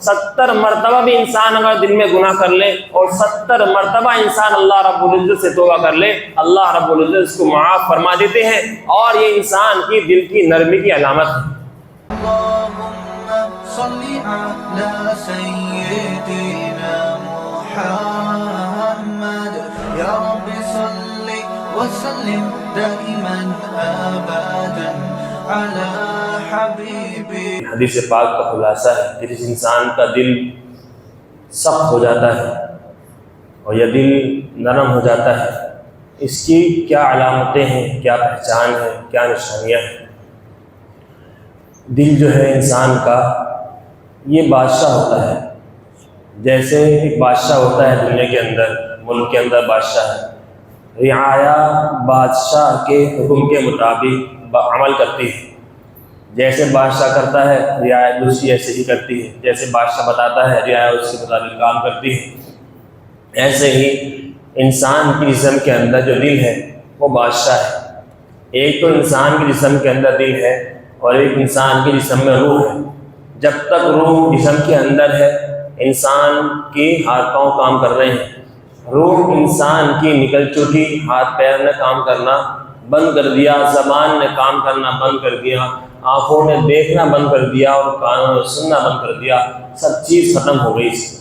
70 مرتبہ بھی انسان اگر دل میں گناہ کر لے اور 70 مرتبہ انسان اللہ رب العزت سے توبہ کر لے، اللہ رب العزت اس کو معاف فرما دیتے ہیں، اور یہ انسان کی دل کی نرمی کی علامت ہے۔ صل على سيدنا محمد يا رب صل وسلم دائما ابدا على حبيبي۔ حدیث پاک کا خلاصہ ہے کہ جس انسان کا دل سخت ہو جاتا ہے اور یہ دل نرم ہو جاتا ہے، اس کی کیا علامتیں ہیں، کیا پہچان ہے، کیا نشانیاں ہیں۔ دل جو ہے انسان کا یہ بادشاہ ہوتا ہے، جیسے ایک بادشاہ ہوتا ہے دنیا کے اندر، ملک کے اندر بادشاہ ہے، رعایا بادشاہ کے حکم کے مطابق عمل کرتی ہے، جیسے بادشاہ کرتا ہے رعایا دوسری ایسے ہی کرتی ہے، جیسے بادشاہ بتاتا ہے رعایا اس کے مطابق کام کرتی ہے۔ ایسے ہی انسان کی جسم کے اندر جو دل ہے وہ بادشاہ ہے۔ ایک تو انسان کے جسم کے اندر دل ہے اور ایک انسان کے جسم میں روح ہے۔ جب تک روح جسم کے اندر ہے انسان کی ہاتھ پاؤں کام کر رہے ہیں، روح انسان کی نکل چکی، ہاتھ پیر نے کام کرنا بند کر دیا، زبان نے کام کرنا بند کر دیا، آنکھوں نے دیکھنا بند کر دیا اور کانوں نے سننا بند کر دیا، سب چیز ختم ہو گئی اس کی۔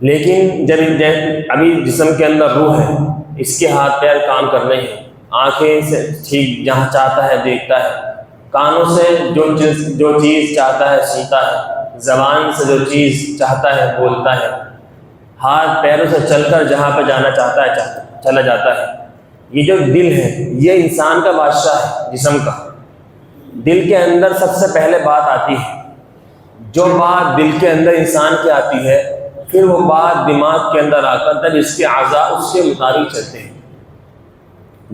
لیکن جب ابھی جسم کے اندر روح ہے، اس کے ہاتھ پیر کام کر رہے ہیں، آنکھیں سے ٹھیک جہاں چاہتا ہے دیکھتا ہے، کانوں سے جو چیز چاہتا ہے سنتا ہے، زبان سے جو چیز چاہتا ہے بولتا ہے، ہاتھ پیروں سے چل کر جہاں پہ جانا چاہتا ہے چلا جاتا ہے۔ یہ جو دل ہے یہ انسان کا بادشاہ ہے جسم کا۔ دل کے اندر سب سے پہلے بات آتی ہے، جو بات دل کے اندر انسان کی آتی ہے پھر وہ بات دماغ کے اندر آ کر تب اس کے اعضاء اس کے مطابق چلتے ہیں۔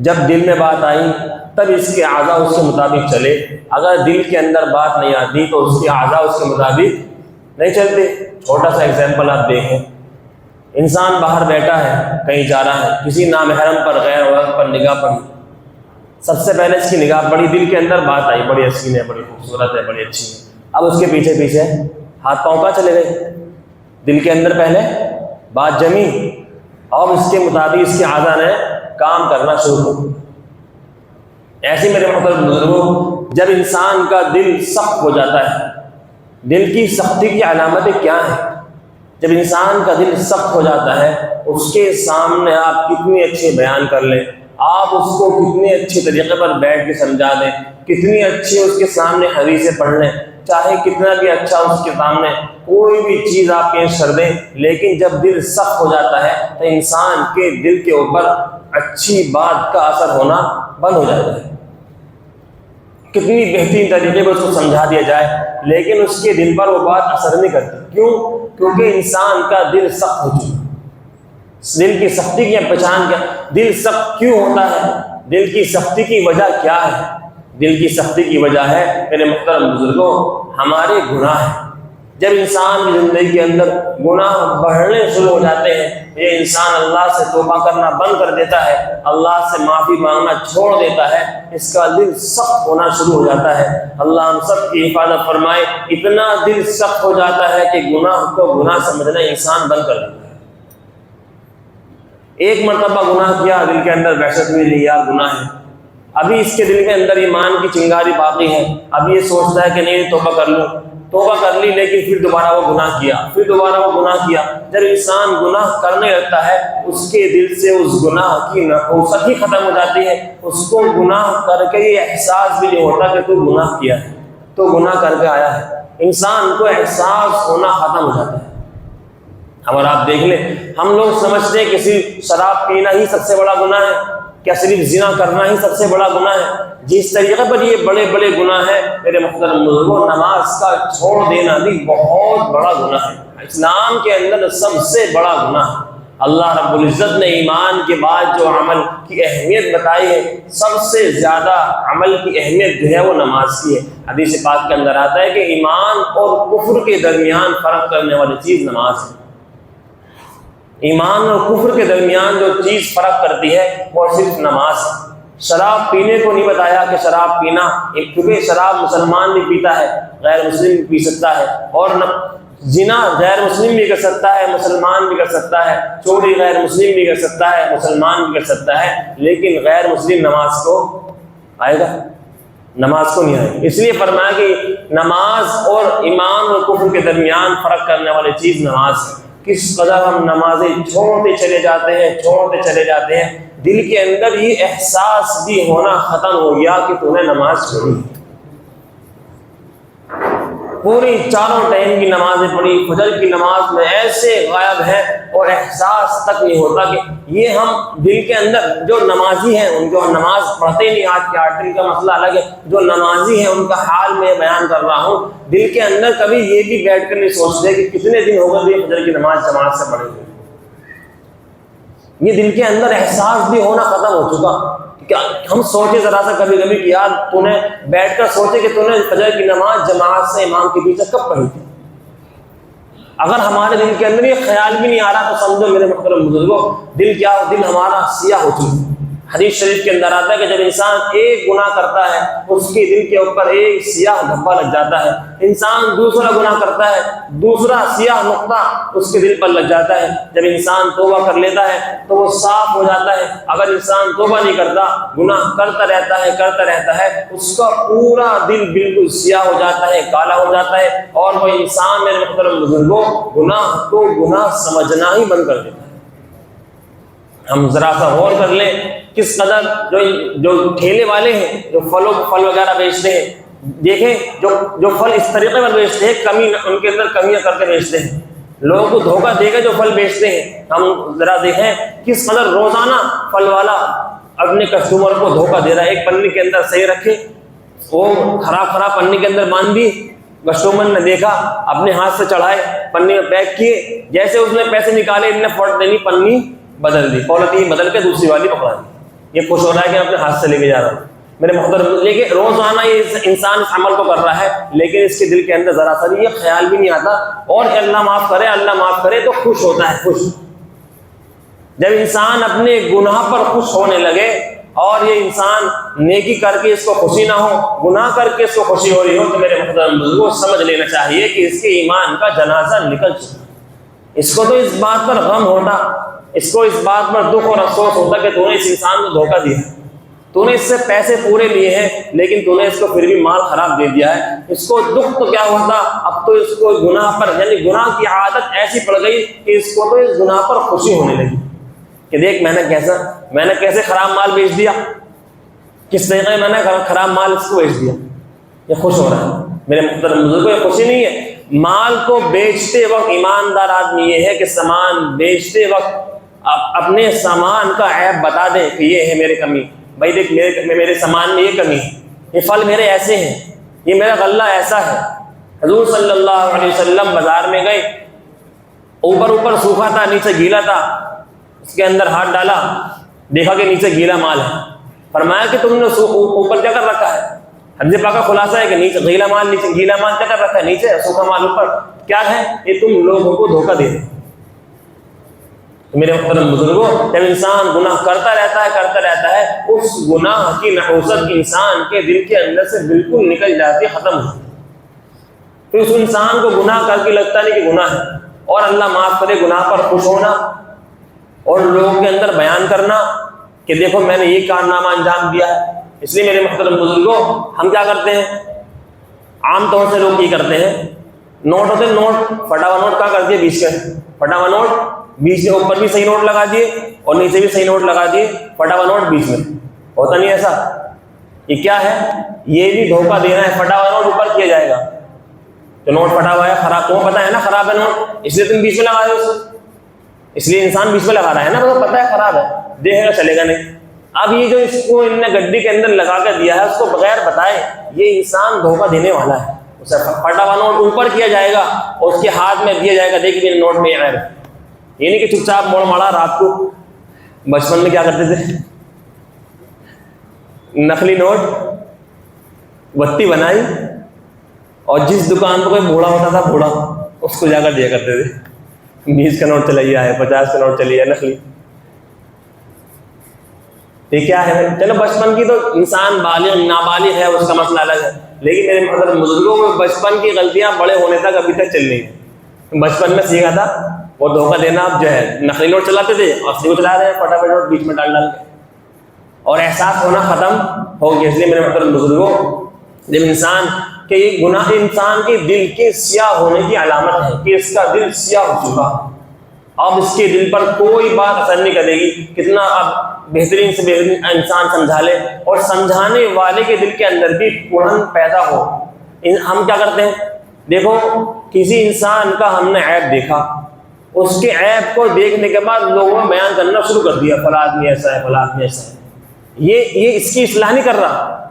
جب دل میں بات آئی تب اس کے اعضاء اس کے مطابق چلے، اگر دل کے اندر بات نہیں آتی تو اس کے اعضاء اس کے مطابق نہیں چلتے۔ چھوٹا سا ایگزامپل آپ دیکھیں، انسان باہر بیٹھا ہے، کہیں جا رہا ہے، کسی نامحرم پر غیر عورت پر نگاہ پڑی، سب سے پہلے اس کی نگاہ پڑی، دل کے اندر بات آئی بڑی حسین ہے، بڑی خوبصورت ہے، بڑی اچھی ہے، اب اس کے پیچھے پیچھے ہاتھ پاؤں کہاں چلے گئے؟ دل کے اندر پہلے بات جمی اور اس کے مطابق اس کے اعضاء نے کام کرنا شروع کر دیا۔ ایسے میرے محترم بزرگوں، جب انسان کا دل سخت ہو جاتا ہے، دل کی سختی کی علامتیں کیا ہیں؟ جب انسان کا دل سخت ہو جاتا ہے اس کے سامنے آپ کتنی اچھے بیان کر لیں، آپ اس کو کتنے اچھے طریقے پر بیٹھ کے سمجھا دیں، کتنی اچھی اس کے سامنے حدیثیں پڑھ لیں، چاہے کتنا بھی اچھا اس کے سامنے کوئی بھی چیز آپ پیش کر دیں، لیکن جب دل سخت ہو جاتا ہے تو انسان کے دل کے اوپر اچھی بات کا اثر ہونا بند ہو جاتا ہے۔ کتنی بہترین طریقے پر اس کو سمجھا دیا جائے لیکن اس کے دل پر وہ بات اثر نہیں کرتی۔ کیوں؟ کیونکہ انسان کا دل سخت ہو چکا۔ دل کی سختی کی پہچان کیا؟ دل سخت کیوں ہوتا ہے؟ دل کی سختی کی وجہ کیا ہے؟ دل کی سختی کی وجہ ہے میرے محترم بزرگوں ہمارے گناہ ہیں۔ جب انسان کی زندگی کے اندر گناہ بڑھنے شروع ہو جاتے ہیں، یہ انسان اللہ سے توبہ کرنا بند کر دیتا ہے، اللہ سے معافی مانگنا چھوڑ دیتا ہے، اس کا دل سخت ہونا شروع ہو جاتا ہے۔ اللہ ہم سب کی حفاظت فرمائے۔ اتنا دل سخت ہو جاتا ہے کہ گناہ کو گناہ سمجھنا انسان بند کر دیتا ہے۔ ایک مرتبہ گناہ کیا، دل کے اندر وحشت ہوئی، نہیں یار گناہ ہے، ابھی اس کے دل کے اندر ایمان کی چنگاری باقی ہے، اب یہ سوچتا ہے کہ نہیں توبہ کر لوں، توبہ کر لی لیکن پھر دوبارہ وہ گناہ کیا، پھر دوبارہ وہ گناہ کیا۔ جب انسان گناہ کرنے لگتا ہے اس کے دل سے اس گناہ کی نفوست ہی ختم ہو جاتی ہے، اس کو گناہ کر کے یہ احساس بھی نہیں ہوتا کہ تو گناہ کیا ہے، تو گناہ کر کے آیا ہے، انسان کو احساس ہونا ختم ہو جاتا ہے۔ اگر آپ دیکھ لیں ہم لوگ سمجھتے ہیں کہ صرف شراب پینا ہی سب سے بڑا گناہ ہے، کیا صرف زنا کرنا ہی سب سے بڑا گناہ ہے؟ جس طریقے پر یہ بڑے بڑے گناہ ہیں میرے محترم بزرگوں، نماز کا چھوڑ دینا بھی بہت بڑا گناہ ہے، اسلام کے اندر سب سے بڑا گناہ ہے۔ اللہ رب العزت نے ایمان کے بعد جو عمل کی اہمیت بتائی ہے، سب سے زیادہ عمل کی اہمیت جو ہے وہ نماز کی ہے۔ حدیث پاک کے اندر آتا ہے کہ ایمان اور کفر کے درمیان فرق کرنے والی چیز نماز ہے۔ ایمان اور کفر کے درمیان جو چیز فرق کرتی ہے وہ صرف نماز ہے۔ شراب پینے کو نہیں بتایا کہ شراب پینا، کیونکہ شراب مسلمان بھی پیتا ہے، غیر مسلم بھی پی سکتا ہے، اور زنا غیر مسلم بھی کر سکتا ہے، مسلمان بھی کر سکتا ہے، چوری غیر مسلم بھی کر سکتا ہے، مسلمان بھی کر سکتا ہے، لیکن غیر مسلم نماز کو آئے گا؟ نماز کو نہیں آئے گا۔ اس لیے فرمایا کہ نماز اور ایمان اور کفر کے درمیان فرق کرنے والی چیز نماز ہے۔ کس قدر ہم نمازیں چھوڑتے چلے جاتے ہیں، دل کے اندر یہ احساس بھی ہونا ختم ہو گیا کہ تو نے نماز چھوڑی، پوری چاروں ٹائم کی نمازیں پڑھی، فجر کی نماز میں ایسے غائب ہے اور احساس تک نہیں ہوتا کہ یہ ہم دل کے اندر جو نمازی ہیں، ان جو نماز پڑھتے نہیں، آج کے 8 دن کا مسئلہ الگ ہے، جو نمازی ہیں ان کا حال میں بیان کر رہا ہوں، دل کے اندر کبھی یہ بھی بیٹھ کر نہیں سوچتے کہ کتنے دن ہو گئے فجر کی نماز جماعت سے پڑھیں گے۔ یہ دل کے اندر احساس بھی ہونا ختم ہو چکا۔ کیا ہم سوچے ذرا سا کبھی کبھی کہ یار تو نے بیٹھ کر سوچے کہ تو نے فجر کی نماز جماعت سے امام کے پیچھے کب پڑھی تھی؟ اگر ہمارے دل کے اندر یہ خیال بھی نہیں آ رہا تو سمجھو میرے محترم بزرگوں، دل ہمارا سیاہ ہو چکا۔ حدیث شریف کے اندر آتا ہے کہ جب انسان ایک گناہ کرتا ہے اس کے دل کے اوپر ایک سیاہ دھبا لگ جاتا ہے، انسان دوسرا گناہ کرتا ہے دوسرا سیاہ نقطہ اس کے دل پر لگ جاتا ہے، جب انسان توبہ کر لیتا ہے تو وہ صاف ہو جاتا ہے، اگر انسان توبہ نہیں کرتا گناہ کرتا رہتا ہے اس کا پورا دل بالکل سیاہ ہو جاتا ہے، کالا ہو جاتا ہے، اور وہ انسان میرے محترم بزرگوں گناہ کو گناہ سمجھنا ہی بند کر دیتا ہے۔ ہم ذرا سا غور کر لیں کس قدر جو ٹھیلے والے ہیں جو پھل وغیرہ بیچتے ہیں، دیکھیں جو پھل اس طریقے پر بیچتے ہیں، ان کے اندر کمیاں کر کے بیچتے ہیں، لوگوں کو دھوکہ دے کے جو پھل بیچتے ہیں، ہم ذرا دیکھیں کس قدر روزانہ پھل والا اپنے کسٹمر کو دھوکہ دے رہا ہے۔ ایک پنی کے اندر صحیح رکھے، وہ خراب پنی کے اندر باندھ دی، کسٹمر نے دیکھا اپنے ہاتھ سے چڑھائے، پنی میں پیک کیے، جیسے اس نے پیسے نکالے ان نے فوٹ دینی پنی بدل دی، پولیتھین بدل کے دوسری والی پکڑا دی، یہ خوش ہو رہا ہے کہ اپنے ہاتھ سے لے کے جا رہا ہوں میرے محترم، لیکن روزانہ یہ انسان اس عمل کو کر رہا ہے، لیکن اس کے دل کے اندر ذرا سا بھی یہ خیال بھی نہیں آتا، اور اللہ معاف کرے تو خوش ہوتا ہے۔ خوش جب انسان اپنے گناہ پر خوش ہونے لگے اور یہ انسان نیکی کر کے اس کو خوشی نہ ہو، گناہ کر کے اس کو خوشی ہو رہی ہو، تو میرے محترم بزرگوں سمجھ لینا چاہیے کہ اس کے ایمان کا جنازہ نکل چکا۔ اس کو تو اس بات پر غم ہوتا، اس کو اس بات پر دکھ اور افسوس ہوتا کہ تو نے اس انسان کو دھوکہ دیا، تو نے اس سے پیسے پورے لیے ہیں لیکن تو نے اس کو پھر بھی مال خراب دے دیا ہے۔ اس کو دکھ تو کیا ہوتا، اب تو اس کو گناہ پر یعنی گناہ کی عادت ایسی پڑ گئی کہ اس کو تو اس گناہ پر خوشی ہونے لگی کہ دیکھ میں نے کیسے خراب مال بیچ دیا، کس طریقے میں نے خراب مال اس کو بیچ دیا، یہ خوش ہو رہا ہے۔ میرے محترم بزرگوں یہ خوشی نہیں ہے، مال کو بیچتے وقت ایماندار آدمی یہ ہے کہ سامان بیچتے وقت اپنے سامان کا عیب بتا دیں کہ یہ ہے میری کمی، بھائی دیکھ میرے سامان میں یہ کمی ہے، یہ پھل میرے ایسے ہیں، یہ میرا غلہ ایسا ہے۔ حضور صلی اللہ علیہ وسلم بازار میں گئے، اوپر سوکھا تھا نیچے گیلا تھا، اس کے اندر ہاتھ ڈالا، دیکھا کہ نیچے گیلا مال ہے، فرمایا کہ تم نے اوپر کیا کر رکھا ہے؟ حدیث پاک کا خلاصہ ہے کہ نیچے گیلا مال کیا کر رکھا ہے، نیچے سوکھا مال اوپر، کیا ہے؟ یہ تم لوگوں کو دھوکہ دے دیں۔ میرے محترم بزرگوں جب انسان گناہ کرتا رہتا ہے اس گناہ کی نحوست انسان کے دل کے اندر سے بالکل نکل جاتی، ختم ہوتی، پھر اس انسان کو گناہ کر کے لگتا نہیں کہ گناہ ہے، اور اللہ معاف کرے گناہ پر خوش ہونا اور لوگوں کے اندر بیان کرنا کہ دیکھو میں نے یہ کارنامہ انجام دیا ہے۔ اس لیے میرے محترم بزرگوں ہم کیا کرتے ہیں، عام طور سے لوگ یہ کرتے ہیں، نوٹ ہوتے نوٹ، پھٹا ہوا نوٹ کیا کر دیے، بیچ میں پھٹا ہوا نوٹ، بیچ میں اوپر بھی صحیح نوٹ لگا دیے اور نیچے بھی صحیح نوٹ لگا دیے، پھٹا ہوا نوٹ بیچ میں، ہوتا نہیں ایسا؟ یہ کیا ہے؟ یہ بھی دھوکہ دینا ہے، پھٹا ہوا نوٹ اوپر کیا جائے گا، تو نوٹ پھٹا ہوا ہے خراب، تمہیں پتہ ہے نا خراب ہے نوٹ، اس لیے تم بیچ میں لگا رہے ہو، اس لیے انسان بیچ میں لگا رہا ہے نا، تو پتہ ہے خراب ہے، دیکھے گا چلے گا نہیں۔ اب یہ جو اس کو ان نے گڈی کے اندر لگا کر دیا ہے اس کو بغیر بتائے یہ انسان دھوکہ دینے والا ہے، اسے پھٹا ہوا نوٹ اوپر کیا جائے گا اور اس کے ہاتھ میں دیا جائے گا، دیکھ میرے نوٹ میں ہے، یہ نہیں کہ چپ چاپ موڑ مڑا۔ رات کو بچپن میں کیا کرتے تھے، نقلی نوٹ بتی بنائی اور جس دکان پہ کوئی بوڑھا ہوتا تھا بوڑھا اس کو جا کر دیا کرتے تھے، 20 کا نوٹ چلا ہے، 50 کا نوٹ چلی ہے نقلی۔ یہ کیا ہے؟ چلو بچپن کی تو انسان بالغ نابالغ ہے، اس کا مسئلہ الگ ہے، لیکن میرے محترم بزرگوں میں بچپن کی غلطیاں بڑے ہونے تک ابھی تک چل رہی ہیں۔ بچپن میں سیکھا تھا وہ دھوکہ دینا، اب جو ہے نقلی نوٹ چلاتے تھے، اصلی کو چلا رہے ہیں فٹافٹ نوٹ بیچ میں ڈال کے، اور احساس ہونا ختم ہو گیا۔ اس لیے میرے محترم بزرگوں، جب انسان کہ یہ گناہ انسان کے دل کے سیاہ ہونے کی علامت ہے کہ اس کا دل سیاہ ہو چکا، اب اس کے دل پر کوئی بات اثر نہیں کرے گی، کتنا اب بہترین سے بہترین انسان سمجھا لے، اور سمجھانے والے کے دل کے اندر بھی کڑن پیدا ہو۔ ہم کیا کرتے ہیں؟ دیکھو کسی انسان کا ہم نے عیب دیکھا، اس کے عیب کو دیکھنے کے بعد لوگوں میں بیان کرنا شروع کر دیا، فلاں آدمی ایسا ہے، فلاں آدمی ایسا ہے۔ یہ اس کی اصلاح نہیں کر رہا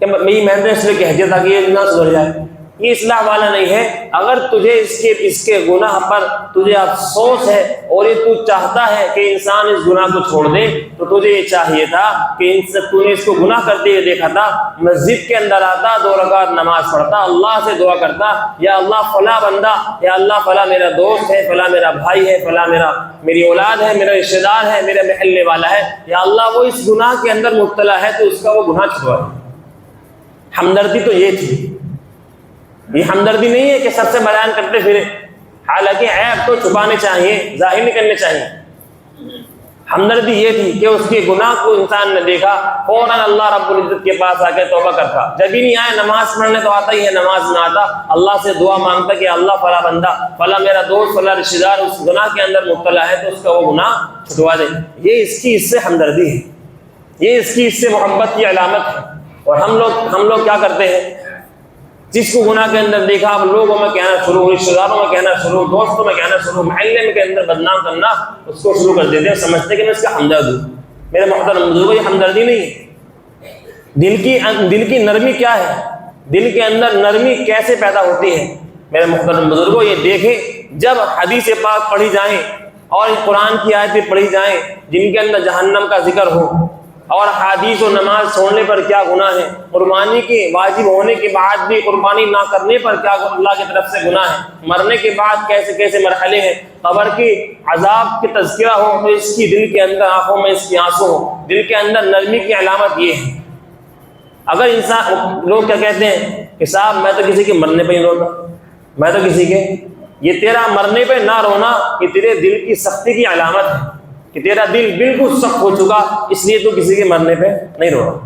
کہ میری محنت نے اس لیے کہہ دیا تاکہ یہ نہ سدھر جائے، یہ اصلاح والا نہیں ہے۔ اگر تجھے اس کے گناہ پر تجھے افسوس ہے اور یہ تو چاہتا ہے کہ انسان اس گناہ کو چھوڑ دے، تو تجھے یہ چاہیے تھا کہ تو نے اس کو گناہ کرتے ہوئے دیکھا تھا، مسجد کے اندر آتا، 2 رکعت نماز پڑھتا، اللہ سے دعا کرتا، یا اللہ فلاں بندہ، یا اللہ فلاں میرا دوست ہے، فلاں میرا بھائی ہے، فلاں میری اولاد ہے، میرا رشتہ دار ہے، میرے محلے والا ہے، یا اللہ وہ اس گناہ کے اندر مبتلا ہے تو اس کا وہ گناہ چھڑوا دے۔ ہمدردی تو یہ تھی، یہ ہمدردی نہیں ہے کہ سب سے بیان کرتے پھرے، حالانکہ عیب تو چھپانے چاہیے، ظاہر نہیں کرنے چاہیے۔ ہمدردی یہ تھی کہ اس کے گناہ کو انسان نے دیکھا، فوراً اللہ رب العزت کے پاس آ کے توبہ کرتا، جب ہی نہیں آئے نماز پڑھنے تو آتا ہی ہے، نماز نہ آتا اللہ سے دعا مانگتا کہ اللہ فلاں بندہ، فلاں میرا دوست، فلاں رشتہ دار اس گناہ کے اندر مبتلا ہے تو اس کا وہ گناہ چھٹوا دے۔ یہ اس کی اس سے ہمدردی ہے، یہ اس کی اس سے محبت کی علامت ہے۔ اور ہم لوگ کیا کرتے ہیں؟ جس کو گناہ کے اندر دیکھا، اب لوگوں میں کہنا شروع، رشتہ داروں میں کہنا شروع، دوستوں میں کہنا شروع، محلے میں کے اندر بدنام کرنا اس کو شروع کر دیتے ہیں، سمجھتے کہ میں اس کا ہمدرد ہوں۔ میرے محترم بزرگوں، یہ ہمدردی نہیں ہے۔ دل کی نرمی کیا ہے؟ دل کے اندر نرمی کیسے پیدا ہوتی ہے؟ میرے محترم بزرگوں، یہ دیکھیں، جب حدیث پاک پڑھی جائیں اور قرآن کی آیتیں پڑھی جائیں جن کے اندر جہنم کا ذکر ہو، اور حدیث و نماز چھوڑنے پر کیا گناہ ہے، قربانی کے واجب ہونے کے بعد بھی قربانی نہ کرنے پر کیا اللہ کی طرف سے گناہ ہے، مرنے کے بعد کیسے کیسے مرحلے ہیں، قبر کی عذاب کی تذکرہ ہو تو اس کی دل کے اندر، آنکھوں میں اس کی آنسو ہو، دل کے اندر نرمی کی علامت یہ ہے۔ اگر انسان، لوگ کیا کہتے ہیں کہ صاحب میں تو کسی کے مرنے پہ ہی روتا، میں تو کسی کے، یہ تیرا مرنے پہ نہ رونا یہ تیرے دل کی سختی کی علامت ہے کہ تیرا دل بالکل سخت ہو چکا، اس لیے تو کسی کے مرنے پہ نہیں رو رہا۔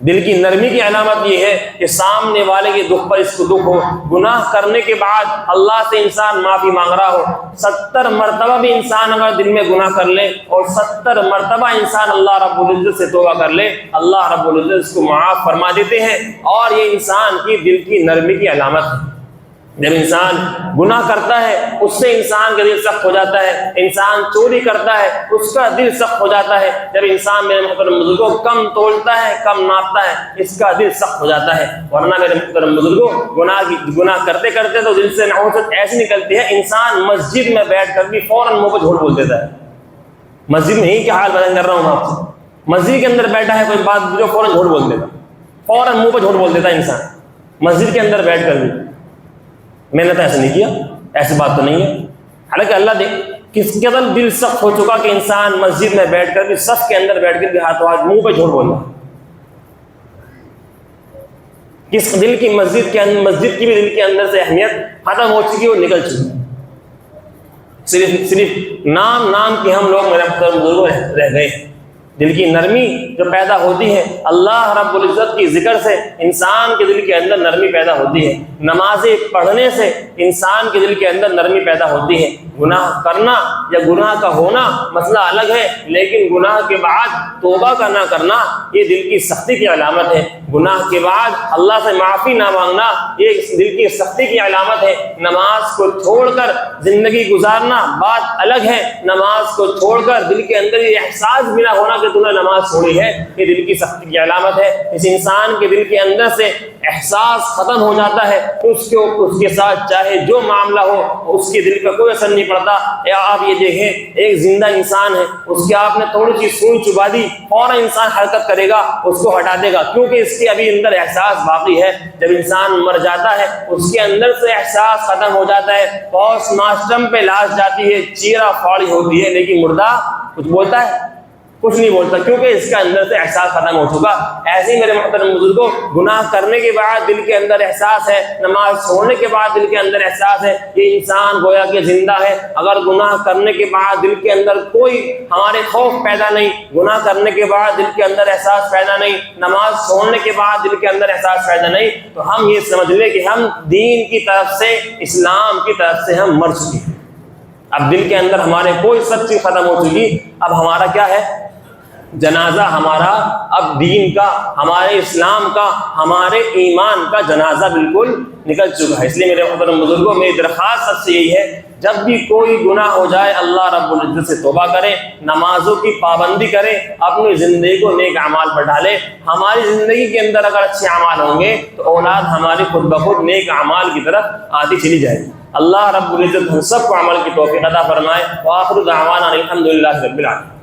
دل کی نرمی کی علامت یہ ہے کہ سامنے والے کے دکھ پر اس کو دکھ ہو، گناہ کرنے کے بعد اللہ سے انسان معافی مانگ رہا ہو، 70 مرتبہ بھی انسان اگر دل میں گناہ کر لے اور 70 مرتبہ انسان اللہ رب العزت سے توبہ کر لے، اللہ رب العزت اس کو معاف فرما دیتے ہیں، اور یہ انسان کی دل کی نرمی کی علامت ہے۔ جب انسان گناہ کرتا ہے اس سے انسان کا دل سخت ہو جاتا ہے، انسان چوری کرتا ہے اس کا دل سخت ہو جاتا ہے، جب انسان میرے محترم بزرگوں کم تولتا ہے، کم ناپتا ہے، اس کا دل سخت ہو جاتا ہے۔ ورنہ میرے محترم بزرگوں، گناہ کرتے کرتے تو دل سے نحوست ایسی نکلتی ہے، انسان مسجد میں بیٹھ کر بھی فوراً منہ پہ جھوٹ بول دیتا ہے۔ مسجد میں ہی کیا حال بیان کر رہا ہوں میں آپ سے، مسجد کے اندر بیٹھا ہے کوئی بات جو فوراً جھوٹ بول دیتا، فوراً منہ پہ جھوٹ بول دیتا ہے انسان مسجد کے اندر بیٹھ کر بھی، میں نے تو ایسا نہیں کیا، ایسی بات تو نہیں ہے۔ حالانکہ اللہ کس قدر دل سخت ہو چکا کہ انسان مسجد میں بیٹھ کر بھی، صف کے اندر بیٹھ کر بھی ہاتھوں ہاتھ منہ پہ جھوٹ بولنا، کس دل کی مسجد کی بھی دل کے اندر سے اہمیت ختم ہو چکی، وہ نکل چکی، صرف نام کی ہم لوگ میرے بزرگ رہ گئے۔ دل کی نرمی جو پیدا ہوتی ہے اللہ رب العزت کی ذکر سے، انسان کے دل کے اندر نرمی پیدا ہوتی ہے، نمازیں پڑھنے سے انسان کے دل کے اندر نرمی پیدا ہوتی ہے۔ گناہ کرنا یا گناہ کا ہونا مسئلہ الگ ہے، لیکن گناہ کے بعد توبہ کا نہ کرنا یہ دل کی سختی کی علامت ہے، گناہ کے بعد اللہ سے معافی نہ مانگنا یہ دل کی سختی کی علامت ہے۔ نماز کو چھوڑ کر زندگی گزارنا بات الگ ہے، نماز کو چھوڑ کر دل کے اندر یہ احساس بھی نہ ہونا کہ تو نے نماز چھوڑی ہے، یہ دل کی سختی کی علامت ہے۔ اس انسان کے دل کے اندر سے احساس ختم ہو جاتا ہے، اس کے ساتھ چاہے جو معاملہ ہو اس کے دل کا کوئی اثر نہیں پڑتا۔ یا آپ یہ دیکھیں، ایک زندہ انسان ہے، اس کے آپ نے تھوڑی سی سوئی چبا دی، فوراً انسان حرکت کرے گا، اس کو ہٹا دے گا، کیونکہ اس کے ابھی اندر احساس باقی ہے۔ جب انسان مر جاتا ہے اس کے اندر سے احساس ختم ہو جاتا ہے، پوسٹ ماسٹرم پہ لاش جاتی ہے، چیرہ پھاڑی ہوتی ہے، لیکن مردہ کچھ بولتا ہے، کچھ نہیں بولتا، کیونکہ اس کا اندر سے احساس ختم ہو چکا۔ ایسے ہی میرے محترم بزرگوں، گناہ کرنے کے بعد دل کے اندر احساس ہے، نماز چھوڑنے کے بعد دل کے اندر احساس ہے، یہ انسان گویا کہ زندہ ہے۔ اگر گناہ کرنے کے بعد دل کے اندر کوئی ہمارے خوف پیدا نہیں، گناہ کرنے کے بعد دل کے اندر احساس پیدا نہیں، نماز چھوڑنے کے بعد دل کے اندر احساس پیدا نہیں، تو ہم یہ سمجھ لیں کہ ہم دین کی طرف سے، اسلام کی طرف سے ہم مر چکے ہیں۔ اب دل کے اندر ہمارے کوئی سب چیز ختم ہو چکی، اب ہمارا کیا ہے؟ جنازہ ہمارا اب دین کا، ہمارے اسلام کا، ہمارے ایمان کا جنازہ بالکل نکل چکا ہے۔ اس لیے میرے محترم بزرگوں، میری درخواست سب سے یہی ہے، جب بھی کوئی گناہ ہو جائے اللہ رب العزت سے توبہ کریں، نمازوں کی پابندی کریں، اپنی زندگی کو نیک اعمال پر ڈالیں۔ ہماری زندگی کے اندر اگر اچھے اعمال ہوں گے تو اولاد ہماری خود بخود نیک اعمال کی طرف آتی چلی جائے گی۔ اللہ رب العزت ہم سب کو عمل کی توفیق عطا فرمائے۔ وآخر دعوانا الحمد للہ رب العالمین۔